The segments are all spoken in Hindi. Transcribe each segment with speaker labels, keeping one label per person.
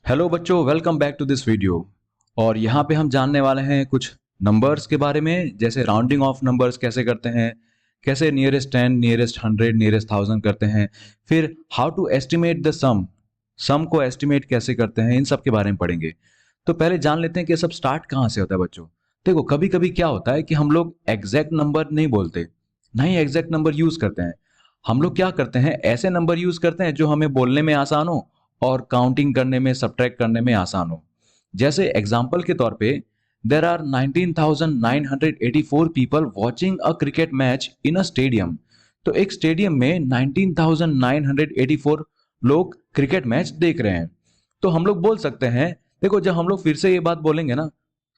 Speaker 1: हेलो बच्चों, welcome back to this video. और यहाँ पे हम जानने वाले हैं कुछ नंबर्स के बारे में, जैसे राउंडिंग ऑफ नंबर्स कैसे करते हैं, कैसे नियरेस्ट 10, नियरेस्ट 100, नियरेस्ट 1000 करते हैं, फिर हाउ टू एस्टिमेट द सम को एस्टिमेट कैसे करते हैं, इन सब के बारे में पढ़ेंगे। तो पहले जान लेते हैं कि ये सब स्टार्ट कहाँ से होता है बच्चों। देखो, कभी कभी क्या होता है कि हम लोग एग्जैक्ट नंबर नहीं बोलते, नहीं एग्जैक्ट नंबर यूज करते हैं। हम लोग क्या करते हैं, ऐसे नंबर यूज करते हैं जो हमें बोलने में आसान हो और काउंटिंग करने में, सब्ट्रैक्ट करने में आसान हो। जैसे एग्जांपल के तौर पे, there are 19,984 people watching a cricket match in a stadium. तो एक स्टेडियम में 19,984 लोग क्रिकेट मैच देख रहे हैं। तो हम लोग बोल सकते हैं, देखो जब हम लोग फिर से ये बात बोलेंगे ना,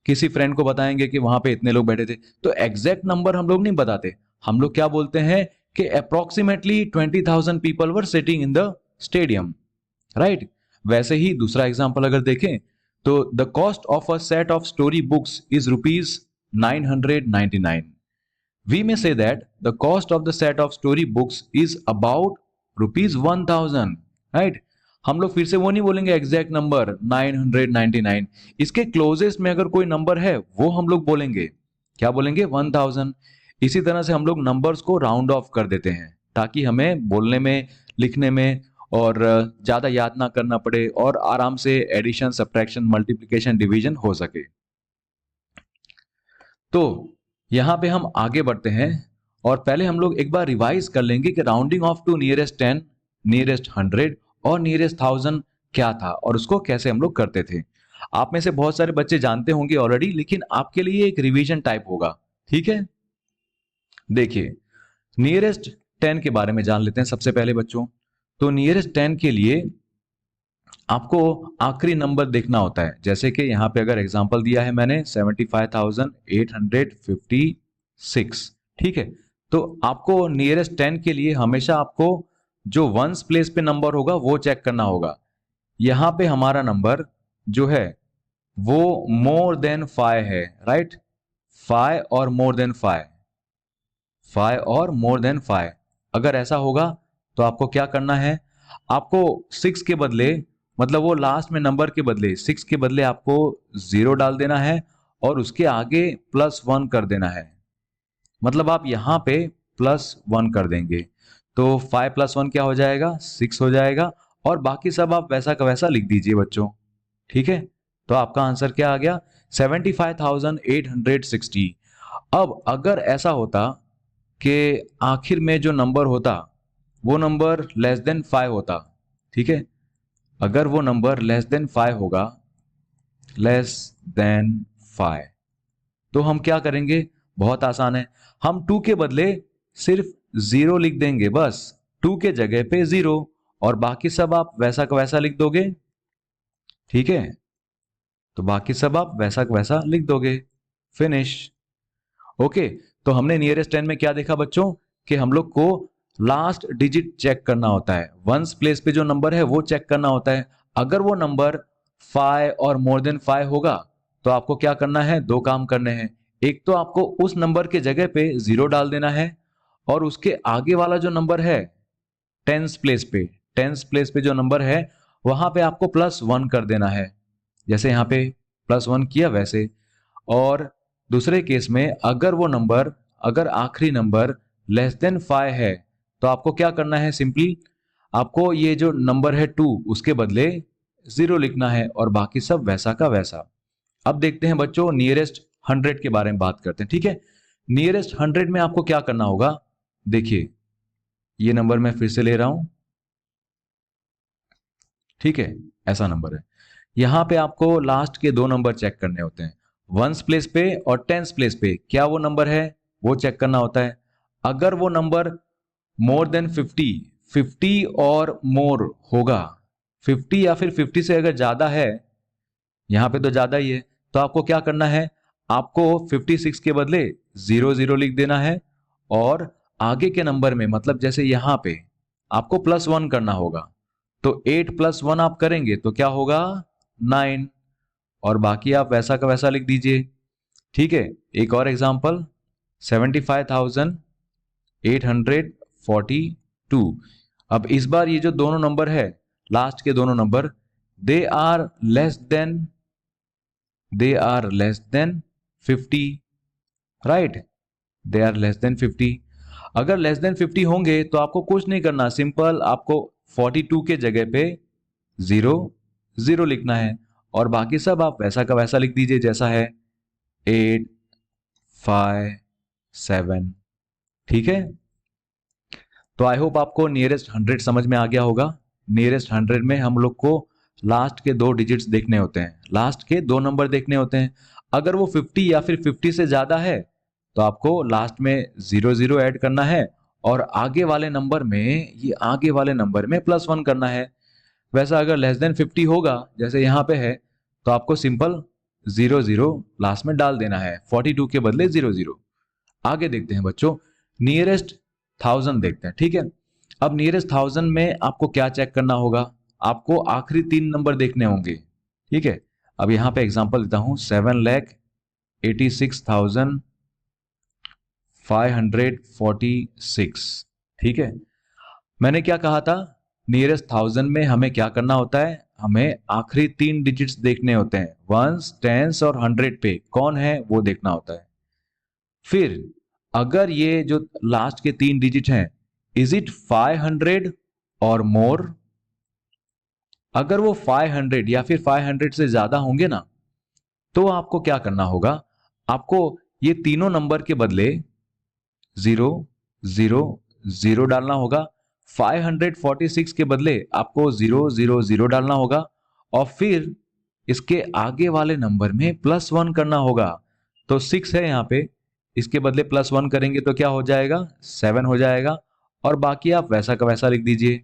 Speaker 1: किसी फ्रेंड को बताएंगे कि वहां पे इतने लोग बैठे थे, तो एग्जैक्ट नंबर हम लोग नहीं बताते। हम लोग क्या बोलते हैं कि approximately 20,000 people were sitting in the stadium, right. वैसे ही दूसरा एग्जाम्पल अगर देखें, तो the cost of a set of story books is ₹999। We may say that the cost of the set of story books is about ₹1000, right. हम लोग फिर से वो नहीं बोलेंगे एग्जैक्ट नंबर 999, इसके क्लोजेस्ट में अगर कोई नंबर है वो हम लोग बोलेंगे, क्या बोलेंगे, 1000। इसी तरह से हम लोग नंबर्स को राउंड ऑफ कर देते हैं ताकि हमें बोलने में, लिखने में और ज्यादा याद ना करना पड़े और आराम से एडिशन, सब्ट्रैक्शन, मल्टीप्लिकेशन, डिवीजन हो सके। तो यहां पे हम आगे बढ़ते हैं और पहले हम लोग एक बार रिवाइज कर लेंगे कि rounding off to nearest 10, nearest 100 और नियरेस्ट 1000 क्या था और उसको कैसे हम लोग करते थे। आप में से बहुत सारे बच्चे जानते होंगे ऑलरेडी, लेकिन आपके लिए एक रिवीजन टाइप होगा, ठीक है। देखिए, नियरेस्ट 10 के बारे में जान लेते हैं सबसे पहले बच्चों। तो नियरेस्ट 10 के लिए आपको आखिरी नंबर देखना होता है। जैसे कि यहां पे अगर एग्जांपल दिया है मैंने 75,856, ठीक है। तो आपको नियरेस्ट 10 के लिए हमेशा आपको जो वंस प्लेस पे नंबर होगा वो चेक करना होगा। यहां पे हमारा नंबर जो है वो मोर देन 5 है, राइट। 5 और मोर देन 5, 5 और मोर देन 5, अगर ऐसा होगा तो आपको क्या करना है, आपको 6 के बदले, मतलब वो लास्ट में नंबर के बदले 6 के बदले आपको 0 डाल देना है और उसके आगे +1 कर देना है। मतलब आप यहां पे +1 कर देंगे तो 5 + 1 क्या हो जाएगा, 6 हो जाएगा। और बाकी सब आप वैसा का वैसा लिख दीजिए बच्चों, ठीक है। तो आपका आंसर क्या आ गया, 75,860। अब अगर ऐसा होता कि आखिर में जो नंबर होता वो नंबर लेस देन 5 होता, ठीक है। अगर वो नंबर लेस देन 5 होगा, लेस देन 5, तो हम क्या करेंगे, बहुत आसान है। हम 2 के बदले सिर्फ 0 लिख देंगे, बस 2 के जगह पे 0, और बाकी सब आप वैसा का वैसा लिख दोगे, ठीक है। तो बाकी सब आप वैसा का वैसा लिख दोगे, फिनिश। ओके। तो हमने नियरेस्ट 10 में क्या देखा बच्चों, कि हम लोग को लास्ट डिजिट चेक करना होता है, वंस प्लेस पे जो नंबर है वो चेक करना होता है। अगर वो नंबर 5 और मोर देन 5 होगा तो आपको क्या करना है, दो काम करने हैं। एक तो आपको उस नंबर के जगह पे 0 डाल देना है, और उसके आगे वाला जो नंबर है टेंस प्लेस पे, टेंस प्लेस पे जो नंबर है वहां पे आपको +1 कर देना है, जैसे यहाँ पे +1 किया वैसे। और दूसरे केस में अगर वो नंबर, अगर आखिरी नंबर लेस देन 5 है तो आपको क्या करना है, सिंपली आपको ये जो नंबर है 2 उसके बदले 0 लिखना है और बाकी सब वैसा का वैसा। अब देखते हैं बच्चों नियरेस्ट 100 के बारे में बात करते हैं, ठीक है। नियरेस्ट 100 में आपको क्या करना होगा, देखिए ये नंबर मैं फिर से ले रहा हूं, ठीक है। ऐसा नंबर है, यहां पे आपको लास्ट के दो नंबर चेक करने होते हैं, वंस प्लेस पे और टेंस प्लेस पे क्या वो नंबर है वो चेक करना होता है। अगर वो नंबर मोर देन 50, 50 और मोर होगा, 50 या फिर 50 से अगर ज्यादा है, यहां पे तो ज्यादा ही है, तो आपको क्या करना है, आपको 56 के बदले 00 लिख देना है, और आगे के नंबर में, मतलब जैसे यहां पे आपको +1 करना होगा, तो 8 + 1 आप करेंगे तो क्या होगा, 9, और बाकी आप वैसा का वैसा लिख दीजिए, ठीक है। एक और एग्जांपल, 75,842। अब इस बार ये जो दोनों नंबर है, लास्ट के दोनों number, they are less than 50, right, they are less than 50। अगर लेस देन 50 होंगे तो आपको कुछ नहीं करना, सिंपल आपको 42 के जगह पे 0 लिखना है और बाकी सब आप वैसा का वैसा लिख दीजिए जैसा है, 8 5 7। ठीक है, तो आई होप आपको नियरेस्ट 100 समझ में आ गया होगा। नियरेस्ट 100 में हम लोग को लास्ट के 2 डिजिट्स देखने होते हैं, लास्ट के 2 नंबर देखने होते हैं। अगर वो 50 या फिर 50 से ज्यादा है तो आपको लास्ट में 00 ऐड करना है और आगे वाले नंबर में, ये आगे वाले नंबर में +1 करना है। वैसा अगर लेस देन 50 होगा जैसे यहाँ पे है तो आपको सिंपल 00 लास्ट में डाल देना है, 42 के बदले 00। आगे देखते हैं बच्चों, नियरेस्ट 1000 देखते हैं। ठीक है, अब नियरेस्ट 1000 में आपको क्या चेक करना होगा, आपको आखिरी 3 नंबर देखने होंगे। ठीक है, अब यहां पे एग्जांपल देता हूं, 7,86,546। ठीक है, मैंने क्या कहा था, नियरेस्ट 1000 में हमें क्या करना होता है, हमें आखिरी 3 डिजिट्स देखने होते हैं, वंस, टेंस और 100 पे कौन है वो देखना होता है। फिर अगर ये जो लास्ट के 3 डिजिट हैं, इज इट 500 और मोर, अगर वो 500 या फिर 500 से ज्यादा होंगे ना तो आपको क्या करना होगा, आपको ये तीनों नंबर के बदले 0 0 0 डालना होगा। 546 के बदले आपको 0 0 0 डालना होगा और फिर इसके आगे वाले नंबर में +1 करना होगा। तो 6 है यहाँ पे, इसके बदले +1 करेंगे तो क्या हो जाएगा, 7 हो जाएगा और बाकी आप वैसा का वैसा लिख दीजिए,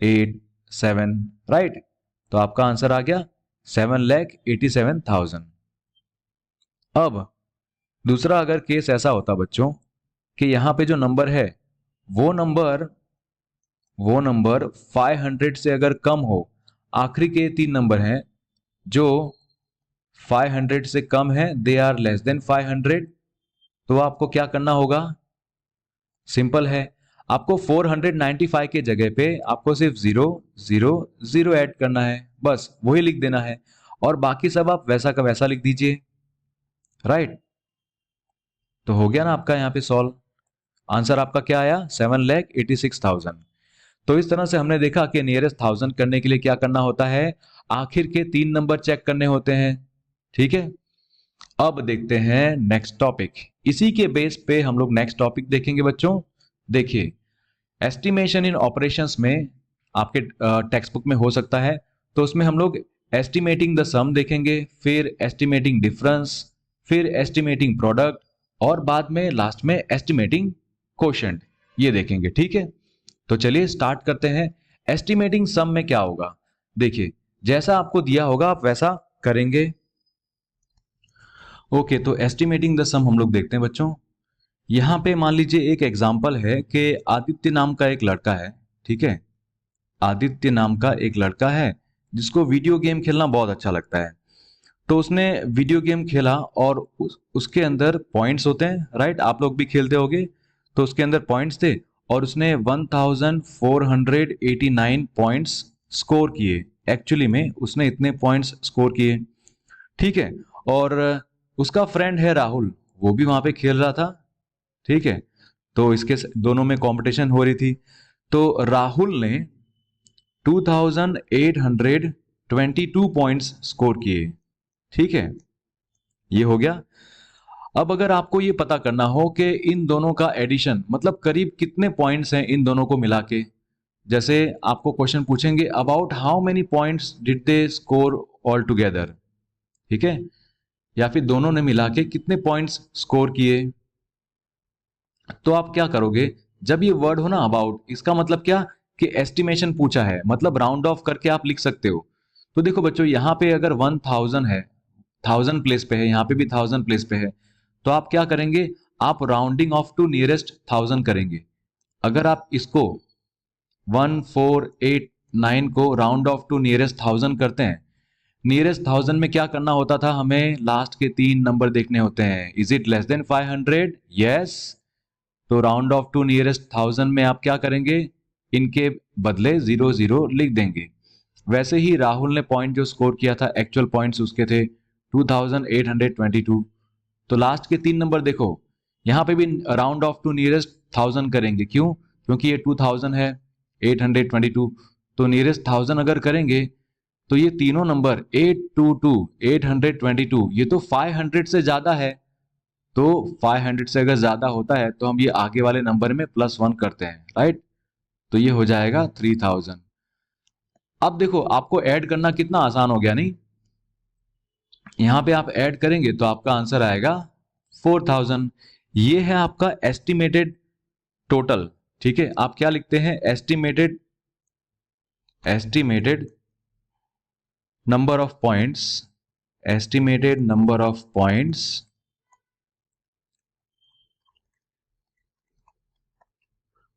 Speaker 1: 8 7, राइट। तो आपका आंसर आ गया 7,87,000। अब दूसरा अगर केस ऐसा होता बच्चों कि यहां पे जो नंबर है वो नंबर 500 से अगर कम हो, आखिरी के 3 नंबर हैं जो 500 से कम है, दे आर लेस देन 500, तो आपको क्या करना होगा, सिंपल है, आपको 495 के जगह पे आपको सिर्फ 0 0 0 ऐड करना है, बस वही लिख देना है और बाकी सब आप वैसा का वैसा लिख दीजिए, राइट। तो हो गया ना आपका यहाँ पे सॉल्व, आंसर आपका क्या आया, 7,86,000। तो इस तरह से हमने देखा कि नियरेस्ट 1000 करने के लिए क्या करना होता है, आखिर के 3 नंबर चेक करने होते हैं। ठीक है, अब देखते हैं नेक्स्ट टॉपिक, इसी के बेस पे हम लोग नेक्स्ट टॉपिक देखेंगे बच्चों। देखिए, एस्टिमेशन इन ऑपरेशंस में आपके टेक्स्ट बुक में हो सकता है, तो उसमें हम लोग एस्टिमेटिंग द सम देखेंगे, फिर एस्टिमेटिंग डिफरेंस, फिर एस्टिमेटिंग प्रोडक्ट और बाद में लास्ट में एस्टिमेटिंग कोशेंट, ये देखेंगे। ठीक है, तो चलिए स्टार्ट करते हैं। एस्टिमेटिंग सम में क्या होगा, देखिए जैसा आपको दिया होगा आप वैसा करेंगे। ओके, तो एस्टिमेटिंग द सम हम लोग देखते हैं बच्चों। यहां पे मान लीजिए एक एग्जांपल है कि आदित्य नाम का एक लड़का है। ठीक है, आदित्य नाम का एक लड़का है जिसको वीडियो गेम खेलना बहुत अच्छा लगता है। तो उसने वीडियो गेम खेला और उसके अंदर पॉइंट्स होते हैं, राइट, आप लोग भी खेलते होगे, तो उसके अंदर पॉइंट्स थे और उसने 1489 पॉइंट्स स्कोर किए। एक्चुअली में उसने इतने पॉइंट्स स्कोर किए। ठीक है, और उसका फ्रेंड है राहुल, वो भी वहां पे खेल रहा था। ठीक है, तो इसके दोनों में कंपटीशन हो रही थी। तो राहुल ने 2822 पॉइंट्स स्कोर किए। ठीक है, ये हो गया। अब अगर आपको ये पता करना हो कि इन दोनों का एडिशन मतलब करीब कितने पॉइंट्स हैं इन दोनों को मिला के, जैसे आपको क्वेश्चन पूछेंगे about how many points did they score all together, ठीक है, या फिर दोनों ने मिला के कितने पॉइंट्स स्कोर किए, तो आप क्या करोगे, जब ये वर्ड हो ना अबाउट, इसका मतलब क्या कि एस्टिमेशन पूछा है, मतलब राउंड ऑफ करके आप लिख सकते हो। तो देखो बच्चों, यहां पे अगर 1000 है, 1000 प्लेस पे है, यहाँ पे भी 1000 प्लेस पे है, तो आप क्या करेंगे, आप राउंडिंग ऑफ टू नियरेस्ट 1000 करेंगे। अगर आप इसको 1489 को राउंड ऑफ टू नियरेस्ट 1000 करते हैं, नियरेस्ट 1000 में क्या करना होता था, हमें लास्ट के 3 नंबर देखने होते हैं, is it less than 500, yes. तो राउंड ऑफ टू नियरेस्ट 1000 में आप क्या करेंगे, इनके बदले 00 लिख देंगे। वैसे ही राहुल ने पॉइंट जो स्कोर किया था, एक्चुअल पॉइंट्स उसके थे 2822। तो लास्ट के 3 नंबर देखो, यहाँ पे भी राउंड ऑफ टू नियरेस्ट 1000 करेंगे। क्यों? क्योंकि ये 2000 है, 822, तो नियरेस्ट 1000 अगर करेंगे तो ये तीनों नंबर 822, 822 ये तो 500 से ज्यादा है। तो 500 से अगर ज्यादा होता है तो हम ये आगे वाले नंबर में +1 करते हैं, राइट? तो ये हो जाएगा 3000। अब देखो आपको ऐड करना कितना आसान हो गया, नहीं? यहां पे आप ऐड करेंगे तो आपका आंसर आएगा 4000। ये है आपका एस्टिमेटेड टोटल। ठीक है, आप क्या लिखते हैं? Estimated number of points, estimated number of points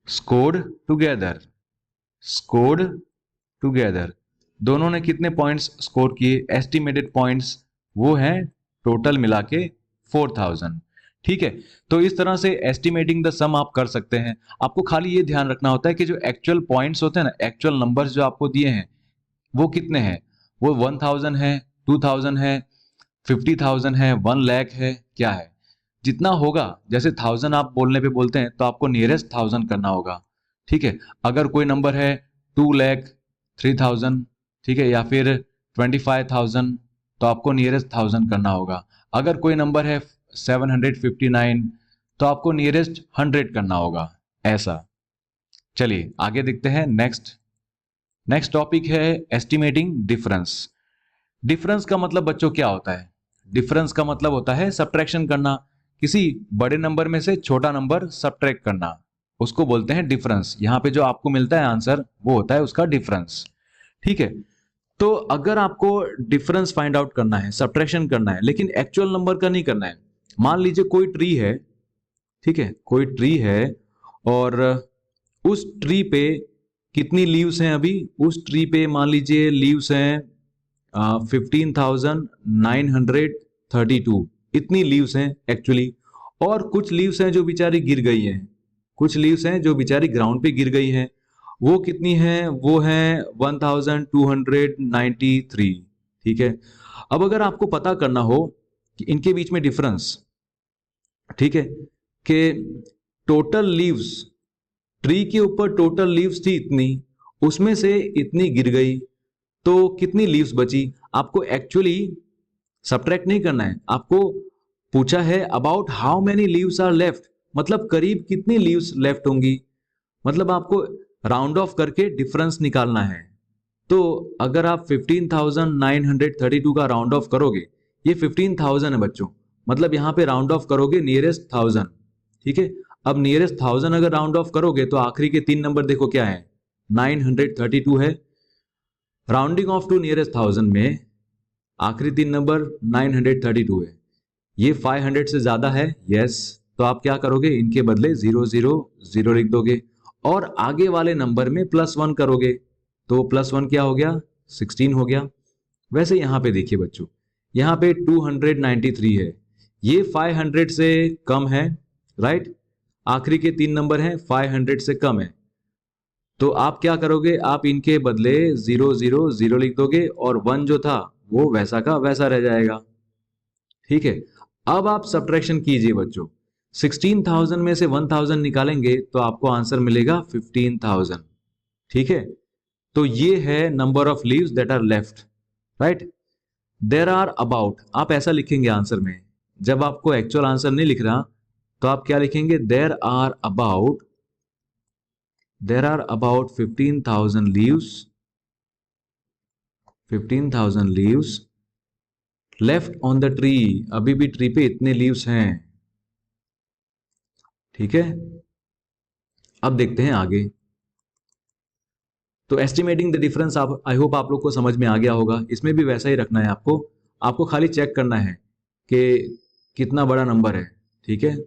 Speaker 1: scored together, scored together. दोनों ने कितने पॉइंट्स स्कोर किए? एस्टिमेटेड पॉइंट्स वो हैं टोटल मिला के 4000। ठीक है, तो इस तरह से एस्टिमेटिंग द सम आप कर सकते हैं। आपको खाली ये ध्यान रखना होता है कि जो एक्चुअल पॉइंट्स होते हैं ना, एक्चुअल नंबर्स जो आपको दिए हैं वो कितने हैं? वो 1000 है, 2000 है, 50,000 है, 1 लाख है, क्या है? जितना होगा, जैसे 1000 आप बोलने पे बोलते हैं तो आपको नियरेस्ट 1000 करना होगा। ठीक है, अगर कोई नंबर है 2 लाख 3000, ठीक है, या फिर 25,000, तो आपको नियरेस्ट 1000 करना होगा। अगर कोई नंबर है 759, तो आपको नियरेस्ट 100 करना होगा, ऐसा। चलिए आगे देखते हैं। नेक्स्ट टॉपिक है एस्टिमेटिंग डिफरेंस। डिफरेंस का मतलब बच्चों क्या होता है? डिफरेंस का मतलब होता है सब्ट्रैक्शन करना, किसी बड़े नंबर में से छोटा नंबर सब्ट्रैक्ट करना, उसको बोलते हैं डिफरेंस। यहां पे जो आपको मिलता है आंसर वो होता है उसका डिफरेंस। ठीक है, तो अगर आपको डिफरेंस फाइंड आउट करना है, सब्ट्रैक्शन करना है, लेकिन एक्चुअल नंबर का नहीं करना है। मान लीजिए कोई ट्री है, ठीक है, कोई ट्री है और उस ट्री पे कितनी लीव्स हैं? अभी उस ट्री पे मान लीजिए लीव्स हैं 15,932, इतनी लीव्स हैं एक्चुअली। और कुछ लीव्स हैं जो बेचारी गिर गई हैं, कुछ लीव्स हैं जो बेचारी ग्राउंड पे गिर गई हैं। वो कितनी हैं? वो हैं 1293। ठीक है, अब अगर आपको पता करना हो कि इनके बीच में डिफरेंस, ठीक है, कि टोटल लीव्स, ट्री के ऊपर टोटल लीव्स थी इतनी, उसमें से इतनी गिर गई, तो कितनी लीव्स बची? आपको एक्चुअली सब्ट्रैक्ट नहीं करना है, आपको पूछा है about how many leaves are left, मतलब करीब कितनी लीव्स लेफ्ट होंगी, मतलब आपको राउंड ऑफ करके डिफरेंस निकालना है। तो अगर आप 15,932 का राउंड ऑफ करोगे, ये 15,000 है बच्चों, मतलब यहां पे राउंड ऑफ करोगे नियरेस्ट 1000। ठीक है, अब नियरेस्ट 1000 अगर राउंड ऑफ करोगे तो आखिरी के 3 नंबर देखो क्या है? 932 है। राउंडिंग ऑफ टू नियरेस्ट 1000 में आखिरी 3 नंबर 932 है। ये 500 से ज्यादा है, यस, तो आप क्या करोगे? इनके बदले 000 लिख दोगे और आगे वाले नंबर में +1 करोगे, तो +1 क्या हो गया? 16 हो गया। वैसे यहां पे देखिए बच्चों, यहां पे 293 है, ये 500 से कम है, राइट? आखिरी के 3 नंबर हैं 500 से कम है, तो आप क्या करोगे? आप इनके बदले 000 लिख दोगे और 1 जो था वो वैसा का वैसा रह जाएगा। ठीक है, अब आप सब्ट्रैक्शन कीजिए बच्चों, 16,000 में से 1000 निकालेंगे तो आपको आंसर मिलेगा 15,000। ठीक है, तो ये है number of leaves that are left, right? There are about, आप ऐसा लिखेंगे आंसर में, जब आपको एक्चुअल आंसर नहीं लिख रहा तो आप क्या लिखेंगे? There are about 15,000 leaves, 15,000 leaves left on the tree, अभी भी ट्री पे इतने लीव्स हैं। ठीक है, अब देखते हैं आगे। तो एस्टिमेटिंग द डिफरेंस, आप आई होप आप लोग को समझ में आ गया होगा। इसमें भी वैसा ही रखना है आपको खाली चेक करना है कि कितना बड़ा नंबर है। ठीक है,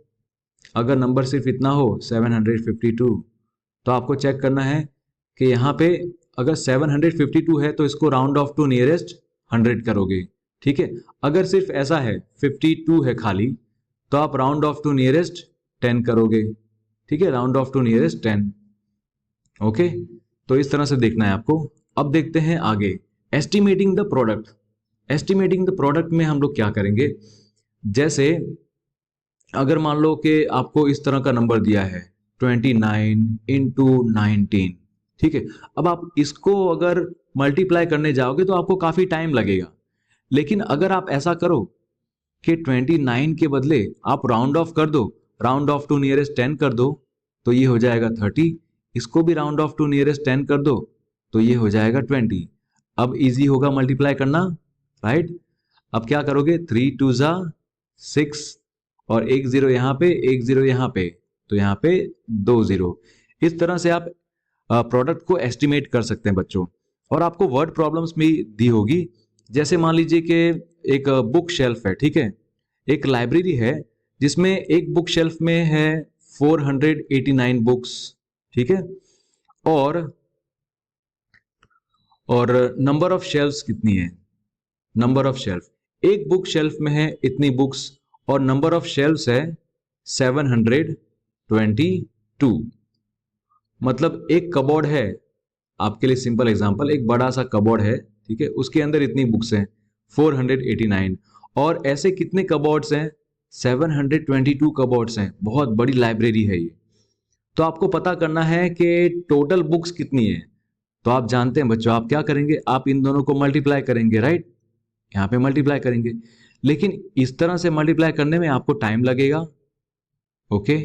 Speaker 1: अगर नंबर सिर्फ इतना हो 752, तो आपको चेक करना है कि यहाँ पे अगर 752 है तो इसको राउंड ऑफ टू नियरेस्ट 100 करोगे। ठीक है, अगर सिर्फ ऐसा है 52 है खाली, तो आप राउंड ऑफ टू नियरेस्ट 10 करोगे। ठीक है, round off to nearest 10। Okay, तो इस तरह से देखना है आपको। अब देखते हैं आगे, estimating the product. Estimating the product में हम लोग क्या करेंगे, जैसे अगर मान लो कि आपको इस तरह का नंबर दिया है 29 इंटू 19, ठीक है। अब आप इसको अगर मल्टीप्लाई करने जाओगे तो आपको काफी टाइम लगेगा, लेकिन अगर आप ऐसा करो कि 29 के बदले आप राउंड ऑफ कर दो, राउंड ऑफ टू नियरेस्ट 10 कर दो, तो ये हो जाएगा 30। इसको भी राउंड ऑफ टू नियरेस्ट 10 कर दो तो ये हो जाएगा 20। अब इजी होगा मल्टीप्लाई करना, राइट। अब क्या करोगे, 3 टू ज़ा 6 और एक जीरो यहाँ पे, एक जीरो यहाँ पे, तो यहाँ पे 2 जीरो। इस तरह से आप प्रोडक्ट को एस्टिमेट कर सकते हैं बच्चों। और आपको वर्ड प्रॉब्लम्स भी दी होगी, जैसे मान लीजिए कि एक बुक शेल्फ है, ठीक है। एक लाइब्रेरी है जिसमें एक बुक शेल्फ में है 489 बुक्स, ठीक है। और नंबर ऑफ शेल्फ्स कितनी है, नंबर ऑफ शेल्फ एक बुक शेल्फ में है इतनी बुक्स, और नंबर ऑफ शेल्फ्स है 722। मतलब एक कबोर्ड है, आपके लिए सिंपल एग्जांपल, एक बड़ा सा कबोर्ड है, ठीक है, उसके अंदर इतनी बुक्स हैं 489। और ऐसे कितने कबोर्ड्स हैं, 722 कबोर्ड्स हैं। बहुत बड़ी लाइब्रेरी है ये। तो आपको पता करना है कि टोटल बुक्स कितनी है। तो आप जानते हैं बच्चों, आप क्या करेंगे, आप इन दोनों को मल्टीप्लाई करेंगे, राइट। यहाँ पे मल्टीप्लाई करेंगे, लेकिन इस तरह से मल्टीप्लाई करने में आपको टाइम लगेगा, ओके।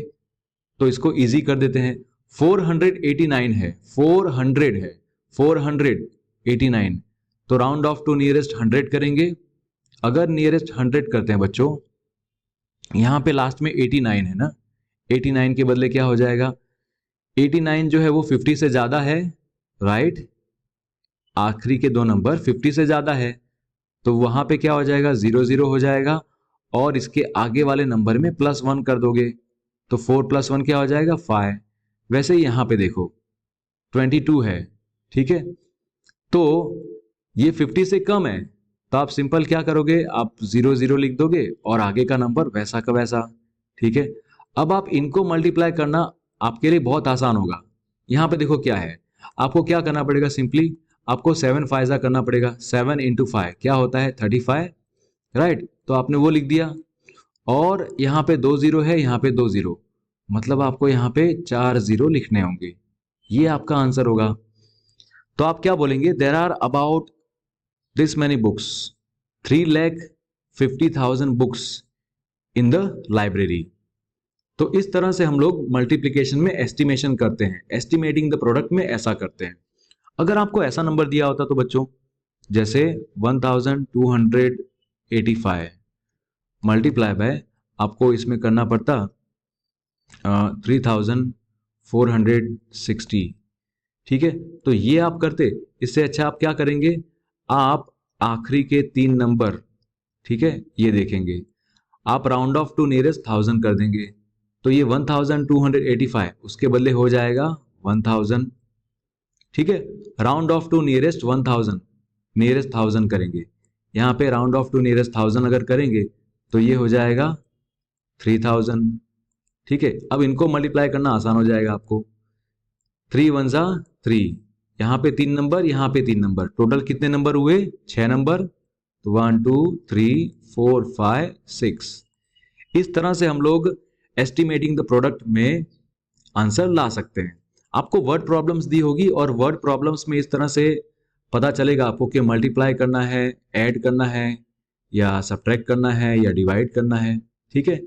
Speaker 1: तो इसको इजी कर देते हैं। 489 है, 400 है, 489, तो राउंड ऑफ टू नियरेस्ट 100 करेंगे। अगर नियरेस्ट 100 करते हैं बच्चों, यहां पे लास्ट में 89 है ना, 89 के बदले क्या हो जाएगा, 89 जो है वो 50 से ज्यादा है, राइट। आखिरी के दो नंबर 50 से ज्यादा है, तो वहां पे क्या हो जाएगा, 00 हो जाएगा, और इसके आगे वाले नंबर में +1 कर दोगे, तो 4 + 1 क्या हो जाएगा, 5। वैसे ही यहां पे देखो 22 है, ठीक है। तो ये 50 से कम है, तो आप सिंपल क्या करोगे, आप 00 लिख दोगे और आगे का नंबर वैसा का वैसा, ठीक है। अब आप इनको मल्टीप्लाई करना आपके लिए बहुत आसान होगा। यहां पे देखो क्या है, आपको क्या करना पड़ेगा, सिंपली आपको 7 फाइजा करना पड़ेगा। 7 इंटू 5 क्या होता है, 35, राइट। तो आपने वो लिख दिया, और यहाँ पे 2 जीरो है, यहाँ पे 2 जीरो, मतलब आपको यहाँ पे 4 जीरो लिखने होंगे। ये आपका आंसर होगा। तो आप क्या बोलेंगे, there are about this many books, 3,50,000 books in the library. तो इस तरह से हम लोग मल्टीप्लिकेशन में एस्टिमेशन करते हैं, एस्टिमेटिंग द प्रोडक्ट में ऐसा करते हैं। अगर आपको ऐसा नंबर दिया होता तो बच्चों, जैसे 1285 मल्टीप्लाई बाय, आपको इसमें करना पड़ता 3460, ठीक है। तो ये आप करते, इससे अच्छा आप क्या करेंगे, आप आखिरी के 3 नंबर, ठीक है, ये देखेंगे, आप राउंड ऑफ टू नियरेस्ट 1000 कर देंगे, तो ये 1285 उसके बदले हो जाएगा 1000, ठीक है। Round off to nearest 1000, nearest 1000 करेंगे, यहाँ पे राउंड ऑफ टू नियरेस्ट 1000 अगर करेंगे तो ये हो जाएगा 3000, ठीक है। अब इनको मल्टीप्लाई करना आसान हो जाएगा आपको, 3 × 1 = 3, यहाँ पे 3 नंबर, यहाँ पे 3 नंबर, टोटल कितने नंबर हुए, 6 नंबर, तो 1 2 3 4 5 6। इस तरह से हम लोग एस्टिमेटिंग द प्रोडक्ट में आंसर ला सकते हैं। आपको वर्ड प्रॉब्लम्स दी होगी, और वर्ड प्रॉब्लम्स में इस तरह से पता चलेगा आपको कि मल्टीप्लाई करना है, ऐड करना है, या सब्ट्रैक्ट करना है, या डिवाइड करना है, ठीक है।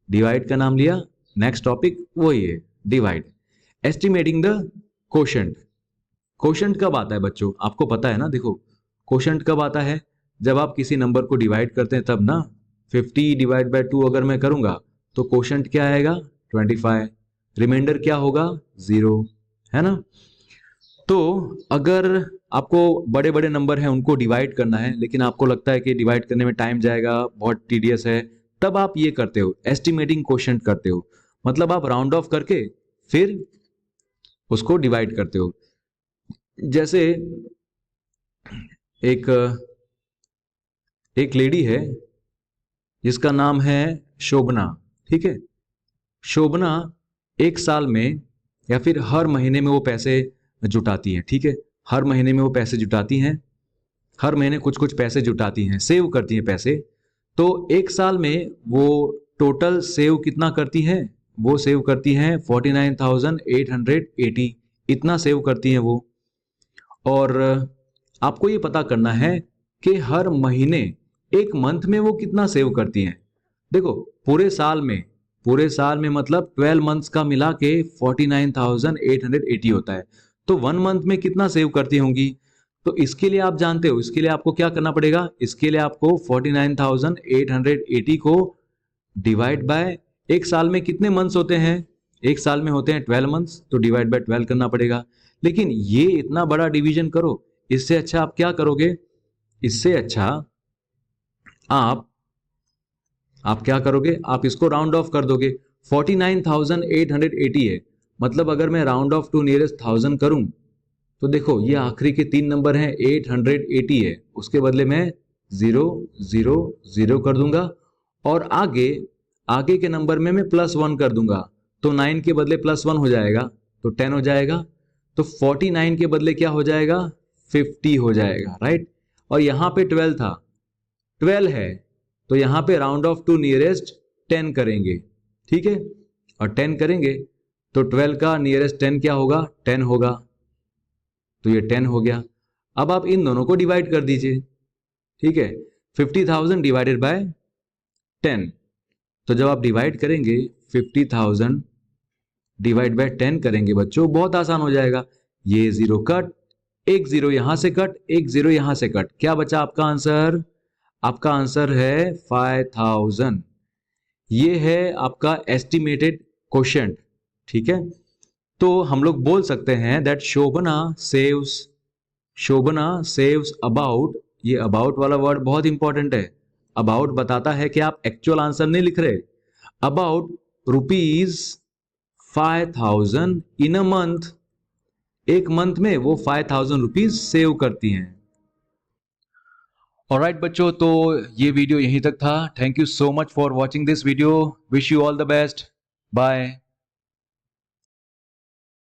Speaker 1: डिवाइड का नाम लिया, नेक्स्ट टॉपिक वही है, divide. Estimating the quotient. Quotient कब आता है बच्चों, आपको पता है ना, देखो कोशेंट कब आता है, जब आप किसी नंबर को डिवाइड करते हैं तब ना। 50 / 2 अगर मैं करूंगा तो कोशेंट क्या आएगा, 25, रिमाइंडर क्या होगा, 0, है ना। तो अगर आपको बड़े बड़े नंबर हैं उनको डिवाइड करना है, लेकिन आपको लगता है कि डिवाइड करने में टाइम जाएगा, बहुत टीडियस है, तब आप ये करते हो, एस्टिमेटिंग कोशेंट करते हो। मतलब आप राउंड ऑफ करके फिर उसको डिवाइड करते हो। जैसे एक लेडी है जिसका नाम है शोभना, ठीक है। शोभना एक साल में या फिर हर महीने में वो पैसे जुटाती है, ठीक है। हर महीने में वो पैसे जुटाती हैं, हर महीने कुछ कुछ पैसे जुटाती हैं, सेव करती हैं पैसे। तो एक साल में वो टोटल सेव कितना करती हैं? वो सेव करती हैं 49,880, इतना सेव करती हैं वो। और आपको ये पता करना है कि हर महीने, एक मंथ में वो कितना सेव करती हैं। देखो पूरे साल में मतलब 12 मंथ्स का मिला के 49,880 होता है। तो 1 मंथ में कितना सेव करती होंगी? तो इसके लिए आप जानते हो, इसके लिए आपको क्या करना पड़ेगा? इसके लिए आपको 49,880 को डिवाइड बाय, एक साल में कितने मंथ्स होते हैं? एक साल में होते हैं 12 मंथ्स, तो डिवाइड बाय 12 करना पड़ेगा। लेकिन ये इतना बड़ा डिवीजन करो, इससे अच्छा आप क्या करोगे? इससे अच्छा आप क्या करोगे? आप इसको राउंड ऑफ कर दोगे। 49,880 है, मतलब अगर मैं राउंड ऑफ टू नियरेस्ट 1000 करूं तो देखो ये आखिरी के 3 नंबर हैं, 880 है, उसके बदले मैं 0 0 0 कर दूंगा। और आगे के नंबर में मैं +1 कर दूंगा, तो 9 के बदले +1 हो जाएगा तो 10 हो जाएगा। तो 49 के बदले क्या हो जाएगा? 50 हो जाएगा, राइट। और यहां पे 12 था, 12 है, तो यहां पे राउंड ऑफ टू नियरेस्ट 10 करेंगे, ठीक है। और 10 करेंगे तो 12 का नियरेस्ट 10 क्या होगा? 10 होगा, तो ये 10 हो गया। अब आप इन दोनों को डिवाइड कर दीजिए, ठीक है। 50,000 डिवाइडेड बाय 10, तो जब आप डिवाइड करेंगे 50,000 डिवाइड बाय 10 करेंगे बच्चों, बहुत आसान हो जाएगा। ये 0 कट, एक 0 यहां से कट, एक 0 यहां से कट, क्या बचा आपका आंसर? आपका आंसर है 5000। ये है आपका एस्टिमेटेड क्वोशिएंट, ठीक है। तो हम लोग बोल सकते हैं दैट शोभना सेव्स अबाउट, ये अबाउट वाला वर्ड बहुत इंपॉर्टेंट है। अबाउट बताता है कि आप एक्चुअल आंसर नहीं लिख रहे। अबाउट ₹5,000 इन अ मंथ, एक मंथ में वो 5,000 रुपीज सेव करती हैं। ऑलराइट बच्चों, तो ये वीडियो यहीं तक था। Thank you so much for watching this video. Wish you all the best. Bye.